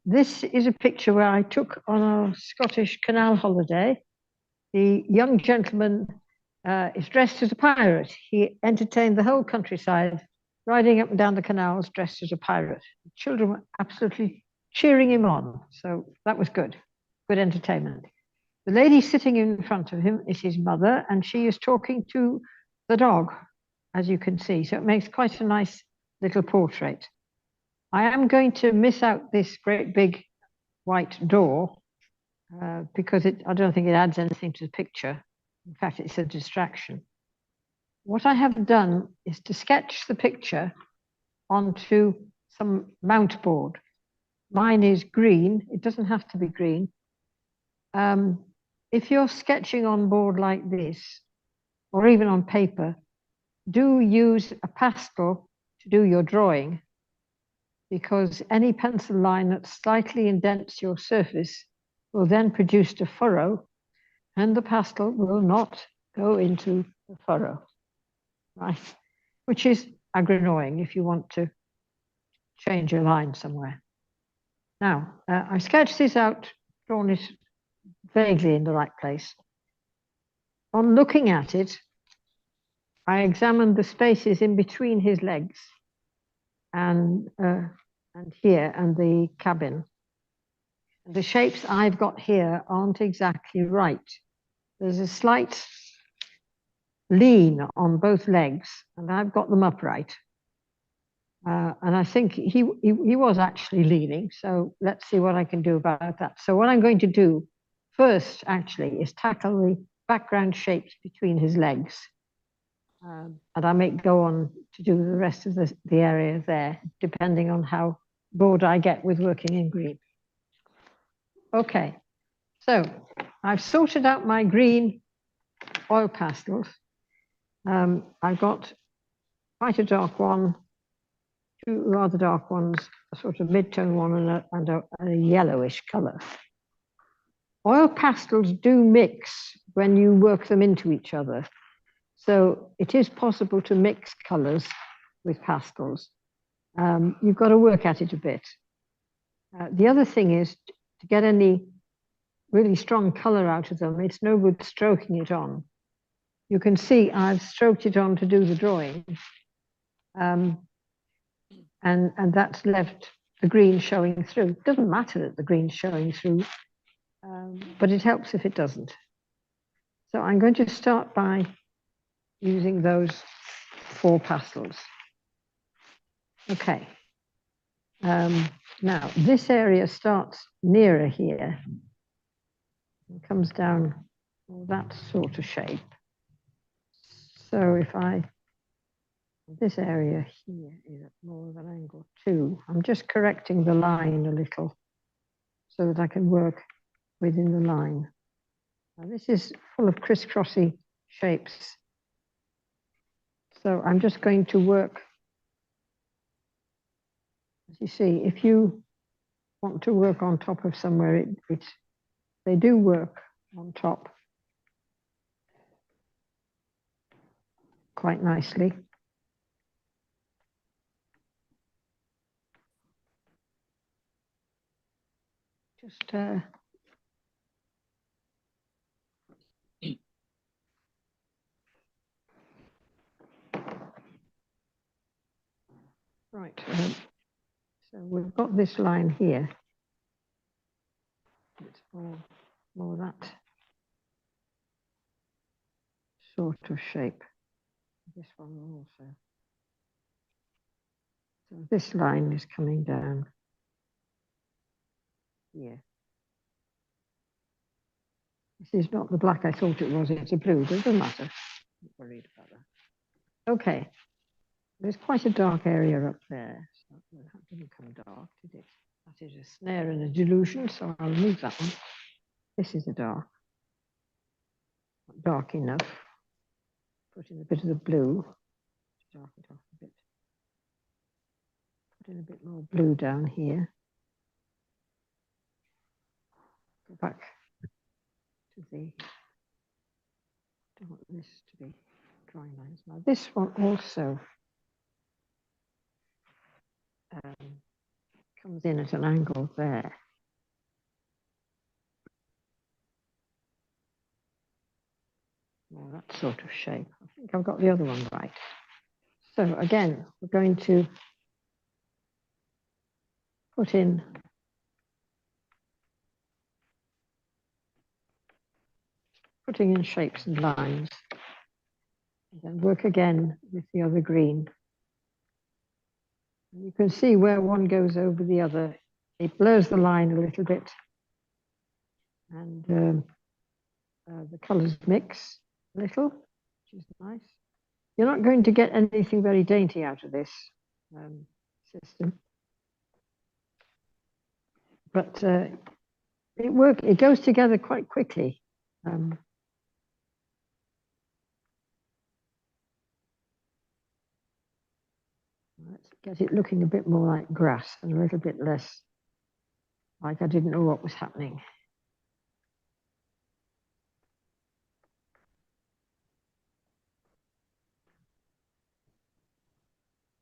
This is a picture where I took on a Scottish canal holiday. The young gentleman is dressed as a pirate. He entertained the whole countryside, riding up and down the canals dressed as a pirate. The children were absolutely cheering him on. So that was good entertainment. The lady sitting in front of him is his mother, and she is talking to the dog, as you can see. So it makes quite a nice little portrait. I am going to miss out this great big white door because I don't think it adds anything to the picture. In fact, it's a distraction. What I have done is to sketch the picture onto some mount board. Mine is green. It doesn't have to be green. If you're sketching on board like this, or even on paper, do use a pastel to do your drawing, because any pencil line that slightly indents your surface will then produce a furrow, and the pastel will not go into the furrow, right? Which is aggravating if you want to change a line somewhere. Now, I sketched this out, drawn it vaguely in the right place. On looking at it, I examined the spaces in between his legs and here and the cabin. The shapes I've got here aren't exactly right. There's a slight lean on both legs, and I've got them upright. And I think he was actually leaning, so let's see what I can do about that. So what I'm going to do first, actually, is tackle the background shapes between his legs. And I may go on to do the rest of the area there, depending on how bored I get with working in green. Okay, so I've sorted out my green oil pastels. I've got quite a dark one, two rather dark ones, a sort of mid-tone one, and a yellowish color. Oil pastels do mix when you work them into each other. So it is possible to mix colors with pastels. You've got to work at it a bit. The other thing is to get any really strong color out of them, it's no good stroking it on. You can see I've stroked it on to do the drawing. And that's left the green showing through. It doesn't matter that the green's showing through, but it helps if it doesn't. So I'm going to start by using those 4 pastels. Okay. Now, this area starts nearer here and comes down that sort of shape. So if this area here is at more of an angle too. I'm just correcting the line a little so that I can work within the line. Now, this is full of crisscrossy shapes. So I'm just going to work. As you see, if you want to work on top of somewhere, they do work on top quite nicely. Just right. So we've got this line here. It's more that sort of shape. This one also. So this line is coming down here. This is not the black I thought it was, it's a blue, but it doesn't matter. I'm not worried about that. Okay, there's quite a dark area up there. So that didn't come dark, did it? That is a snare and a delusion, so I'll remove that one. This is a dark. Not dark enough. Put in a bit of the blue. Dark it off a bit. Put in a bit more blue down here. Go back to the, I don't want this to be drawing lines. Now this one also comes in at an angle there. Well, that sort of shape. I think I've got the other one right. So again, we're going to putting in shapes and lines, and then work again with the other green. And you can see where one goes over the other, it blurs the line a little bit, and the colors mix a little, which is nice. You're not going to get anything very dainty out of this system, but it goes together quite quickly. Let's get it looking a bit more like grass and a little bit less like I didn't know what was happening.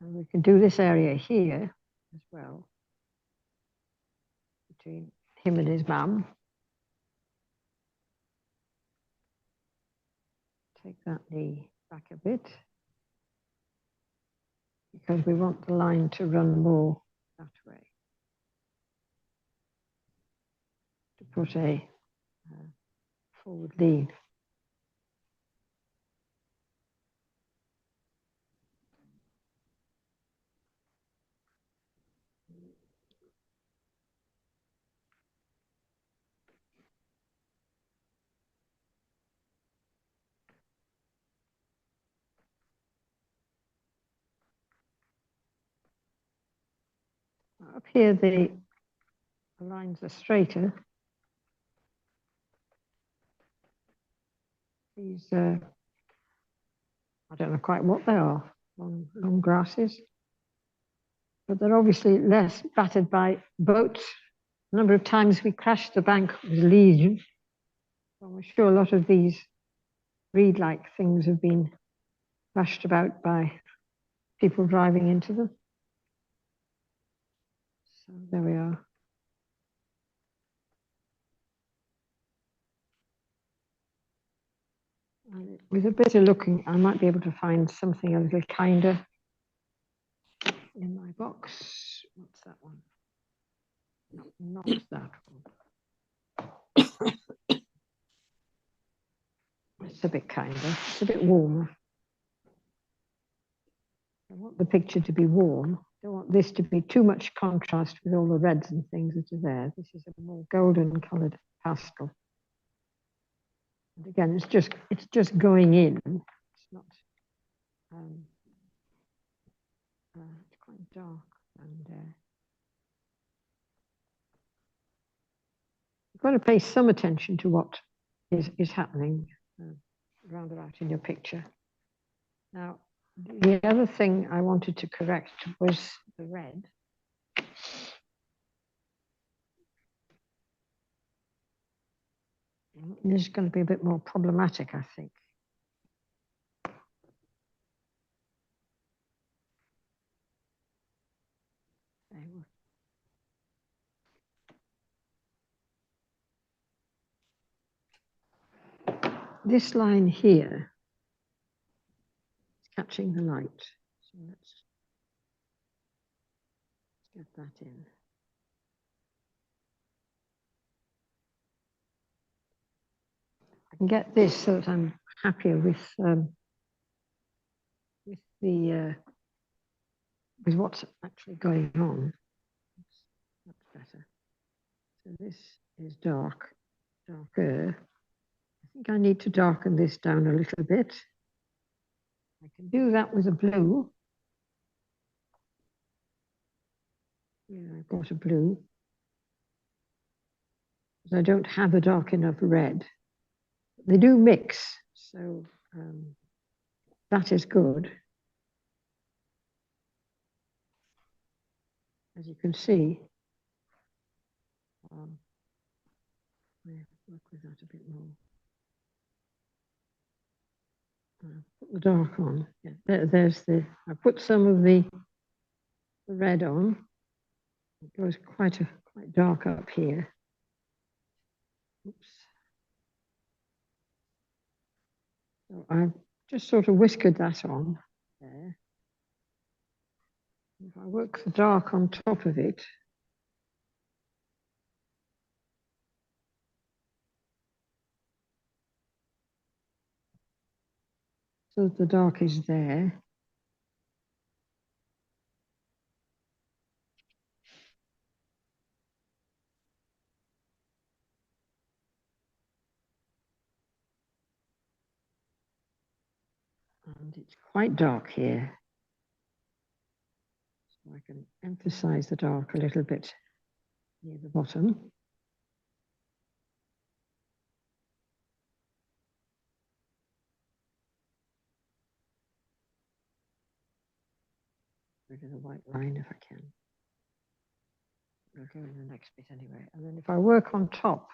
And we can do this area here as well, between him and his mum. Take that knee back a bit, because we want the line to run more that way. To put a forward lean. Up here, the lines are straighter. These, I don't know quite what they are, long grasses. But they're obviously less battered by boats. The number of times we crashed the bank was legion. So I'm sure a lot of these reed-like things have been bashed about by people driving into them. So there we are. And with a bit of looking, I might be able to find something a little kinder in my box. What's that one? Not that one. It's a bit kinder. It's a bit warmer. I want the picture to be warm. I don't want this to be too much contrast with all the reds and things that are there. This is a more golden colored pastel. And again, it's just going in. It's not. It's quite dark, and you've got to pay some attention to what is happening round about in your picture. Now, the other thing I wanted to correct was the red. This is going to be a bit more problematic, I think. This line here is catching the light. So let's get that in. I can get this so that I'm happier with what's actually going on. That's better. So this is darker. I think I need to darken this down a little bit. I can do that with a blue. Yeah, I've got a blue. Because I don't have a dark enough red. They do mix, so that is good. As you can see, I work with that a bit more. Put the dark on. Yeah, there's I put some of the red on. It goes quite dark up here. Oops. So I've just sort of whiskered that on there. If I work the dark on top of it, so the dark is there. And it's quite dark here. So I can emphasize the dark a little bit near the bottom. Rid of the white line if I can. I'll go in the next bit anyway. And then if I work on top,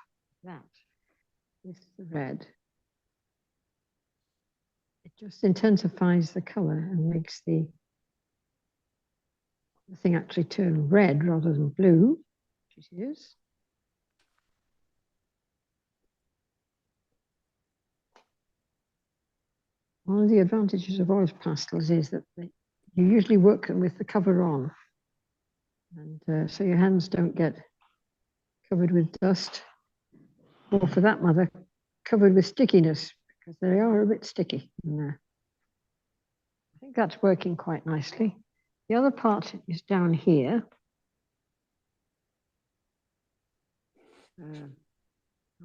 that with the red, it just intensifies the color and makes the thing actually turn red rather than blue, which it is. One of the advantages of oil pastels is that you usually work them with the cover on. And so your hands don't get covered with dust, or for that matter, covered with stickiness, because they are a bit sticky. And, I think that's working quite nicely. The other part is down here.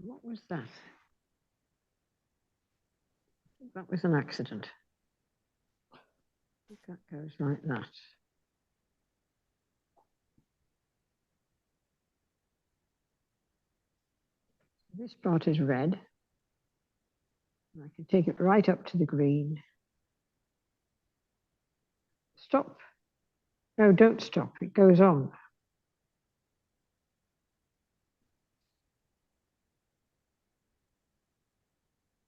What was that? I think that was an accident. I think that goes like that. This part is red. I can take it right up to the green. Stop. No, don't stop. It goes on.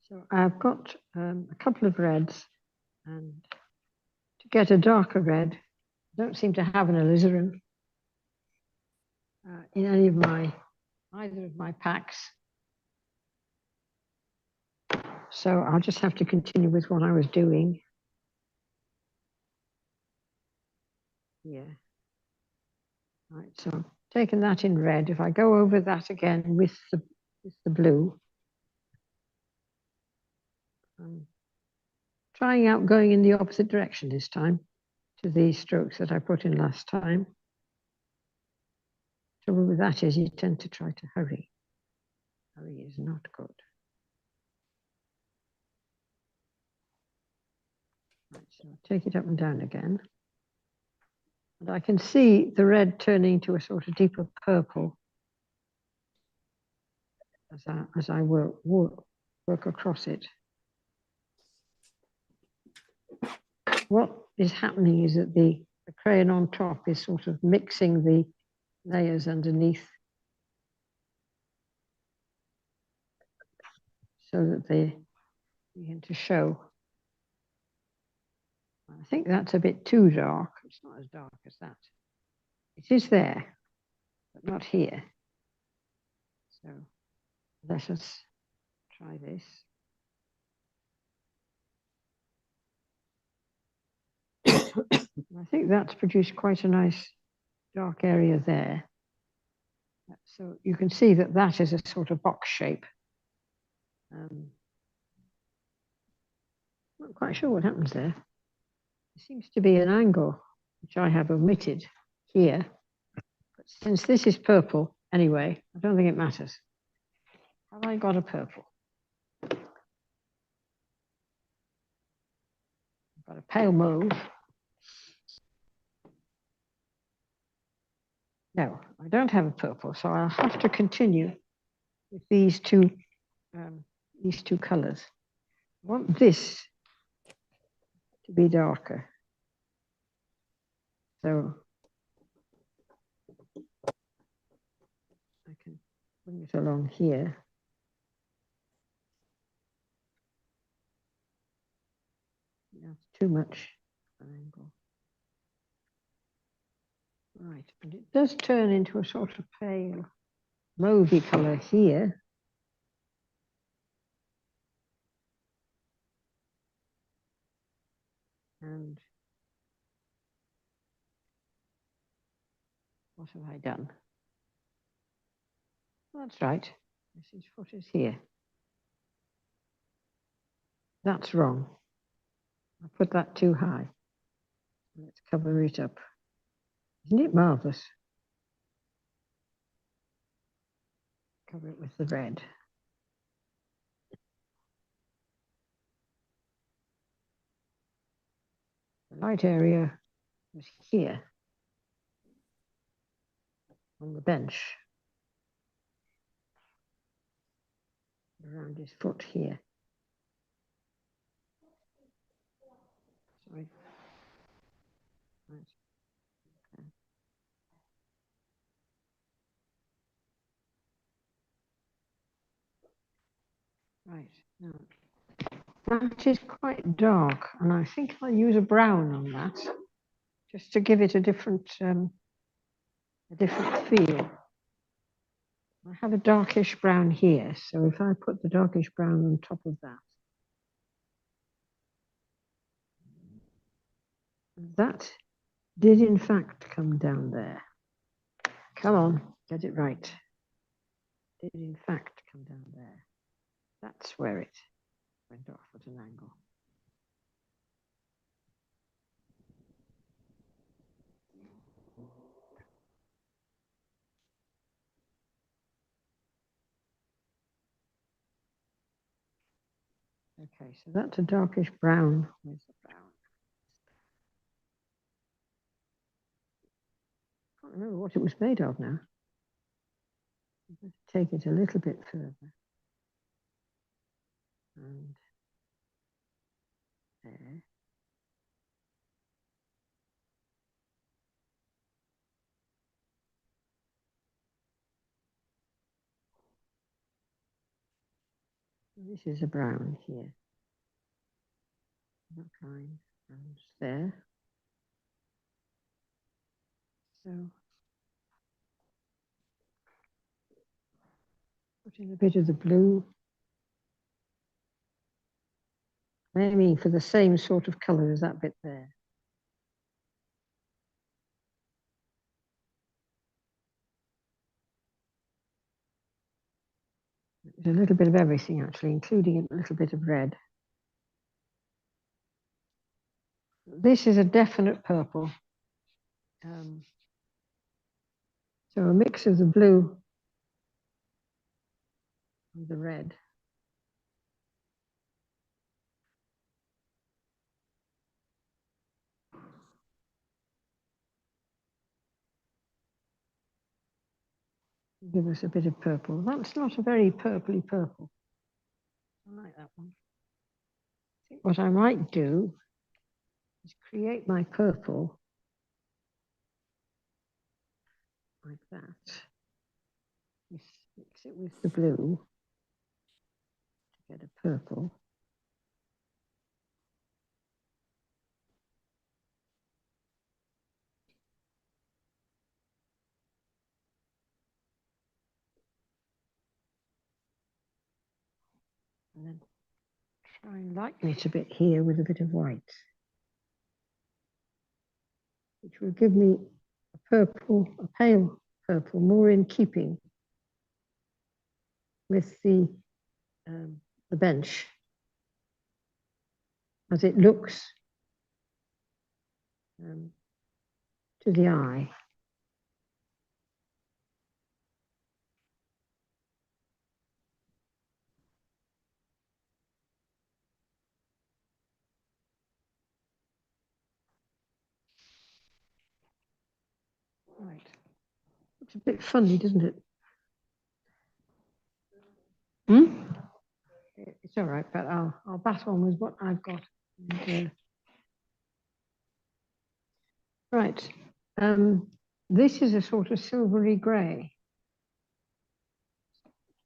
So I've got a couple of reds, and to get a darker red, I don't seem to have an alizarin in either of my packs. So I'll just have to continue with what I was doing. Yeah. Right, so taking that in red, if I go over that again with the blue, I'm trying out going in the opposite direction this time to the strokes that I put in last time. Trouble with that is you tend to try to hurry. Hurry is not good. Right, so take it up and down again. And I can see the red turning to a sort of deeper purple as I work across it. What is happening is that the crayon on top is sort of mixing the layers underneath so that they begin to show. I think that's a bit too dark. It's not as dark as that. It is there, but not here. So let us try this. I think that's produced quite a nice dark area there. So you can see that that is a sort of box shape. Not quite sure what happens there. There seems to be an angle, which I have omitted here. But since this is purple, anyway, I don't think it matters. Have I got a purple? I've got a pale mauve. No, I don't have a purple, so I'll have to continue with these two colors. I want this to be darker. So I can bring it along here. That's too much angle. Right, and it does turn into a sort of pale mauvey colour here. And what have I done? That's right. His foot is here. That's wrong. I put that too high. Let's cover it up. Isn't it marvellous? Cover it with the red. The light area was here on the bench, around his foot here. Sorry. Right. Okay. Right. Now, that is quite dark, and I think I'll use a brown on that, just to give it a different feel. I have a darkish brown here, so if I put the darkish brown on top of that, that did in fact come down there. Come on, get it right. Did in fact come down there. That's where it went off at an angle. Okay, so that's a darkish brown. Where's the brown? I can't remember what it was made of now. Let's take it a little bit further. And there. This is a brown here. That line runs there. So put in a bit of the blue. Aiming for the same sort of colour as that bit there. There's a little bit of everything actually, including a little bit of red. This is a definite purple. So a mix of the blue and the red. Give us a bit of purple. That's not a very purpley purple. I like that one. I think what I might do is create my purple like that. Mix it with the blue to get a purple. And then try and lighten it a bit here with a bit of white, which will give me a purple, a pale purple, more in keeping with the bench as it looks to the eye. Right. It's a bit funny, doesn't it? Hmm? It's all right, but I'll bat on with what I've got. And, right. This is a sort of silvery grey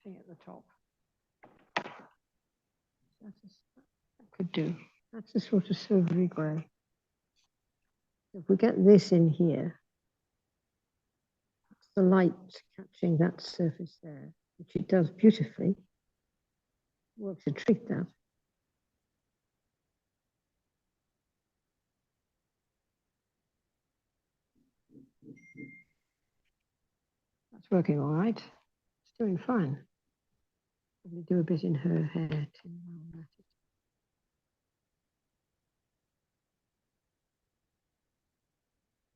thing at the top. That could do. That's a sort of silvery grey. If we get this in here, the light catching that surface there, which it does beautifully. Works a treat, that. That's working all right. It's doing fine. Probably do a bit in her hair too.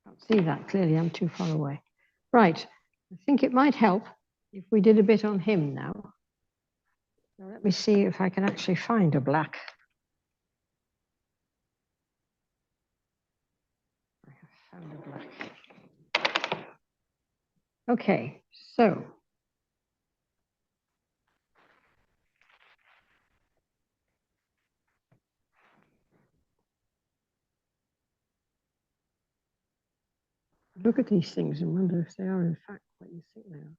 Can't see that clearly, I'm too far away. Right, I think it might help if we did a bit on him now. Now let me see if I can actually find a black. I have found a black. Okay, so look at these things and wonder if they are in fact what you think they are.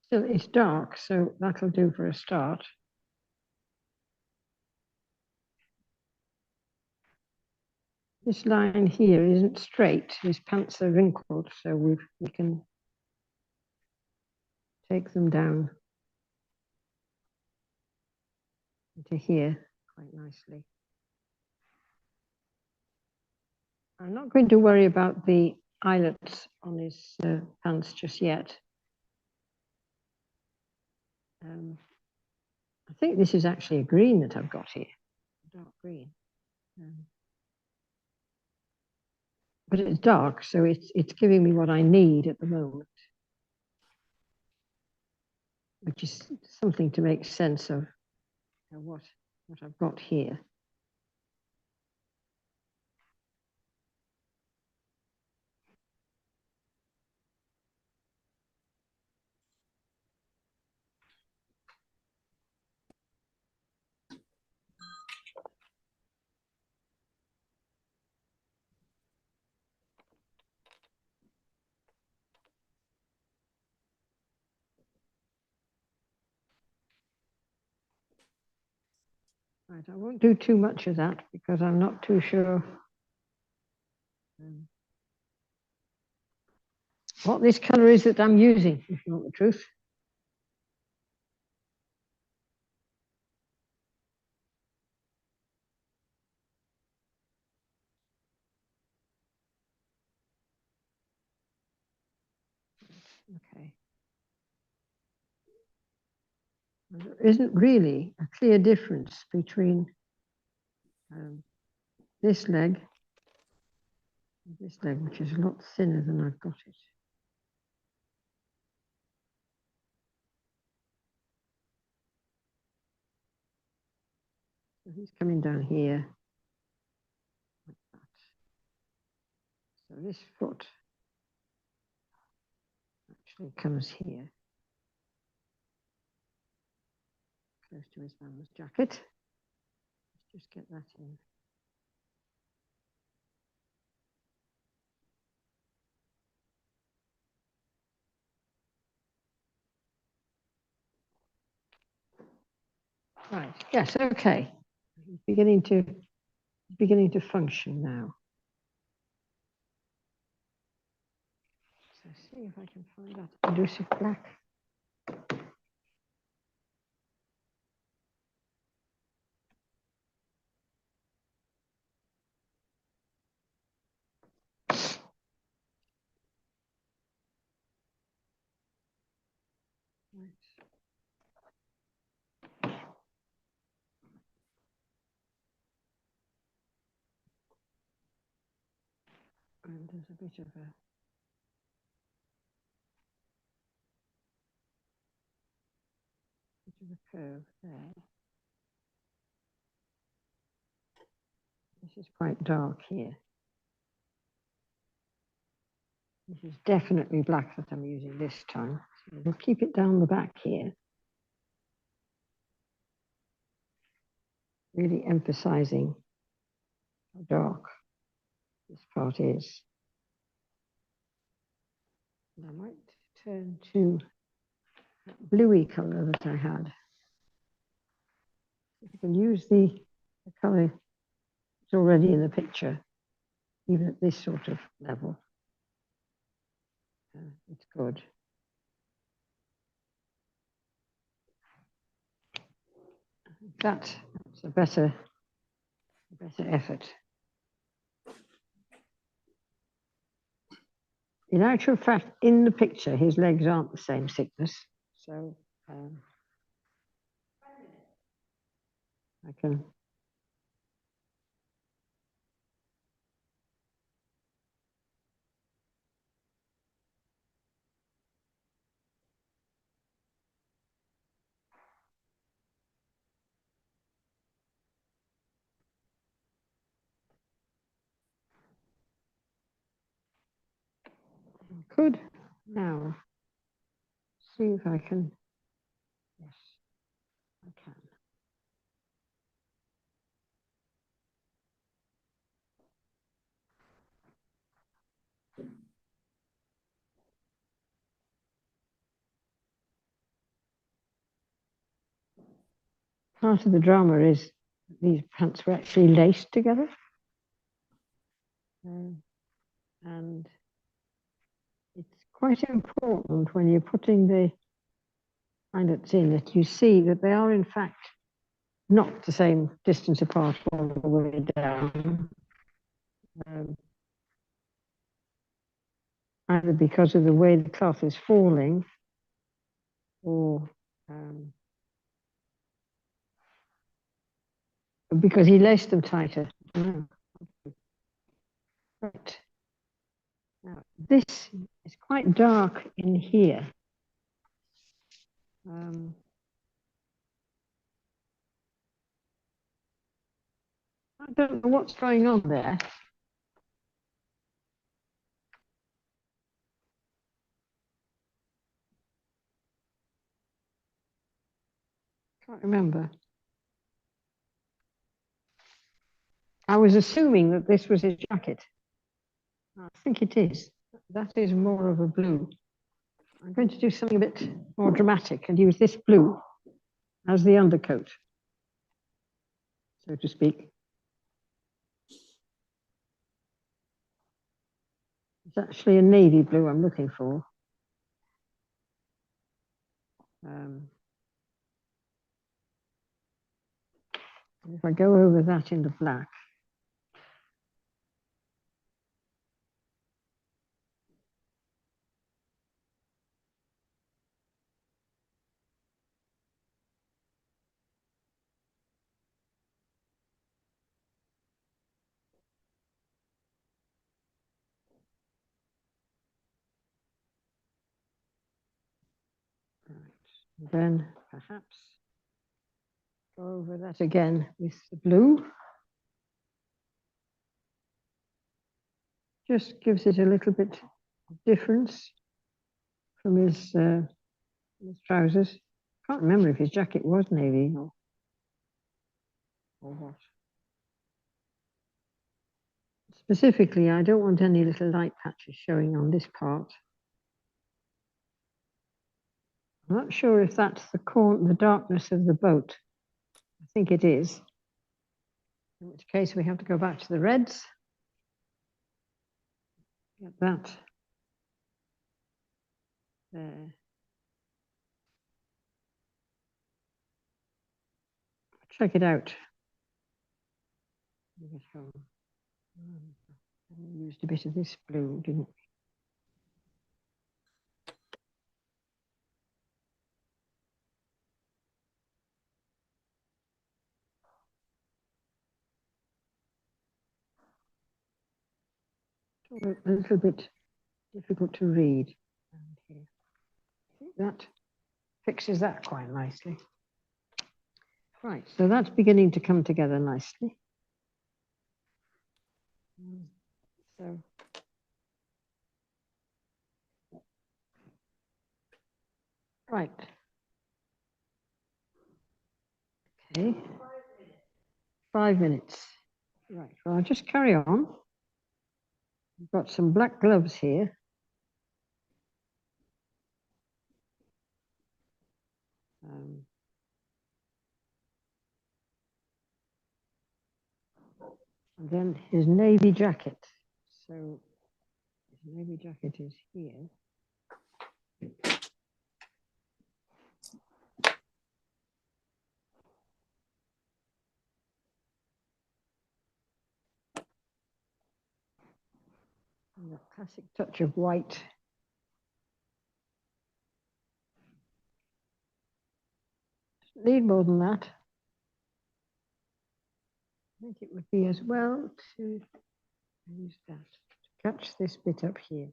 Still, it's dark, so that'll do for a start. This line here isn't straight. His pants are wrinkled, so we can take them down into here quite nicely. I'm not going to worry about the eyelets on his pants just yet. I think this is actually a green that I've got here, dark green. But it's dark, so it's giving me what I need at the moment, which is something to make sense of what I've got here. Right, I won't do too much of that because I'm not too sure what this color is that I'm using, if you want the truth. Okay. There isn't really a clear difference between this leg and this leg, which is a lot thinner than I've got it. So he's coming down here like that. So this foot actually comes here, close to his mama's jacket. Let's just get that in. Right, yes, okay. He's beginning to function now. So see if I can find that elusive black. Right. And there's a bit of a curve there. This is quite dark here. This is definitely black that I'm using this time. So we'll keep it down the back here. Really emphasizing how dark this part is. And I might turn to that bluey color that I had. If you can use the color that's already in the picture, even at this sort of level. it's good. That's a better effort. In actual fact, in the picture, his legs aren't the same thickness. So I can. Could now see if I can. Yes, I can. Part of the drama is these pants were actually laced together. And it's quite important when you're putting the eyelets in that you see that they are in fact not the same distance apart all the way down, either because of the way the cloth is falling or because he laced them tighter. Right. Now, this is quite dark in here. I don't know what's going on there. Can't remember. I was assuming that this was his jacket. I think it is. That is more of a blue. I'm going to do something a bit more dramatic and use this blue as the undercoat, so to speak. It's actually a navy blue I'm looking for. If I go over that in the black, right. Then perhaps go over that again with the blue. Just gives it a little bit of difference from his trousers. Can't remember if his jacket was navy or what. Specifically, I don't want any little light patches showing on this part. I'm not sure if that's the darkness of the boat. I think it is. In which case we have to go back to the reds. Get that there. Check it out. We used a bit of this blue, didn't we? A little bit difficult to read. I think that fixes that quite nicely. Right, so that's beginning to come together nicely. So right. Okay. 5 minutes. Right, well, I'll just carry on. I've got some black gloves here. And then his navy jacket. So his navy jacket is here. And that classic touch of white. Need more than that. I think it would be as well to use that to catch this bit up here.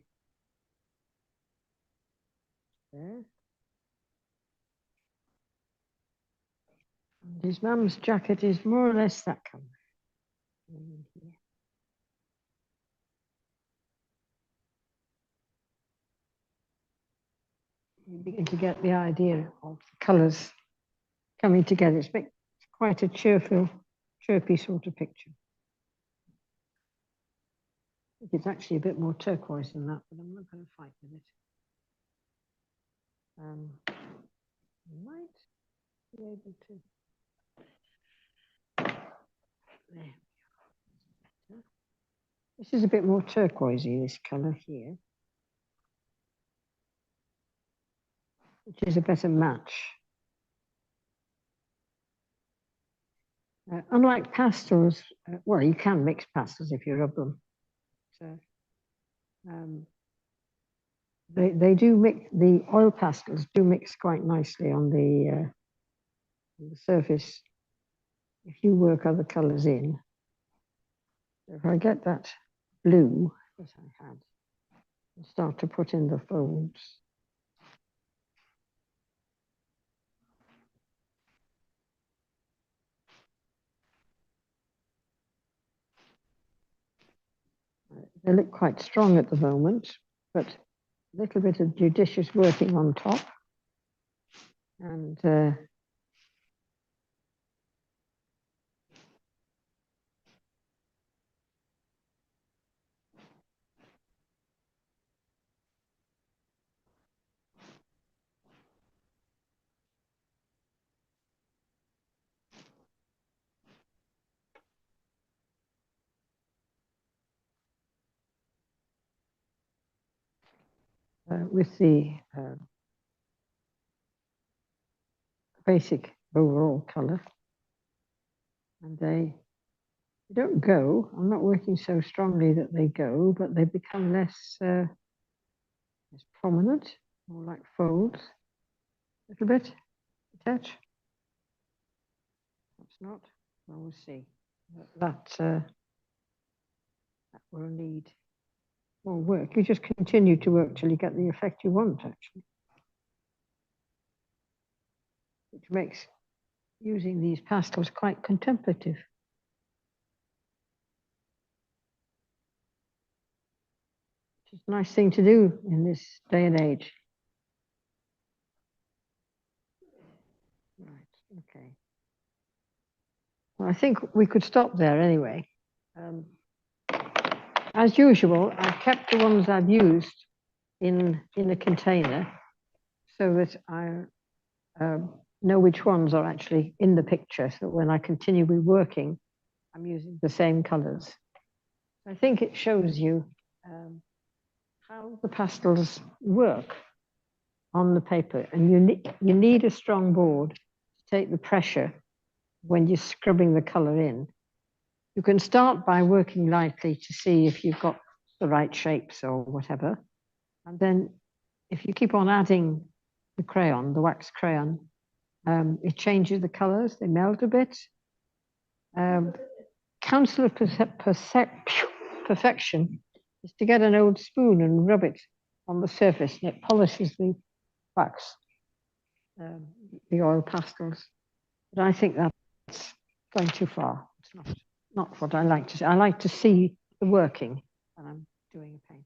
There. And his mum's jacket is more or less that colour. Here. You begin to get the idea of the colours coming together. It's quite a chirpy sort of picture. I think it's actually a bit more turquoise than that, but I'm not going to fight with it. I might be able to. There. This is a bit more turquoisey, this colour here, which is a better match. Unlike pastels, well, you can mix pastels if you rub them. So, they do mix, the oil pastels do mix quite nicely on the surface if you work other colours in. So if I get that blue that I had and start to put in the folds. They look quite strong at the moment, but a little bit of judicious working on top. And with the basic overall color. And they don't go. I'm not working so strongly that they go, but they become less prominent, more like folds. A little bit, touch. That's not. Well, we'll see. That will need more work. You just continue to work till you get the effect you want, actually. Which makes using these pastels quite contemplative. It's a nice thing to do in this day and age. Right, okay. Well, I think we could stop there anyway. As usual, I've kept the ones I've used in a container so that I know which ones are actually in the picture, so that when I continue working, I'm using the same colors. I think it shows you how the pastels work on the paper, and you need a strong board to take the pressure when you're scrubbing the color in. You can start by working lightly to see if you've got the right shapes or whatever, and then if you keep on adding the crayon, the wax crayon, it changes the colors, they melt a bit. Counsel of perfection is to get an old spoon and rub it on the surface, and it polishes the wax, the oil pastels. But I think that's going too far. It's not what I like to see. I like to see the working when I'm doing a painting.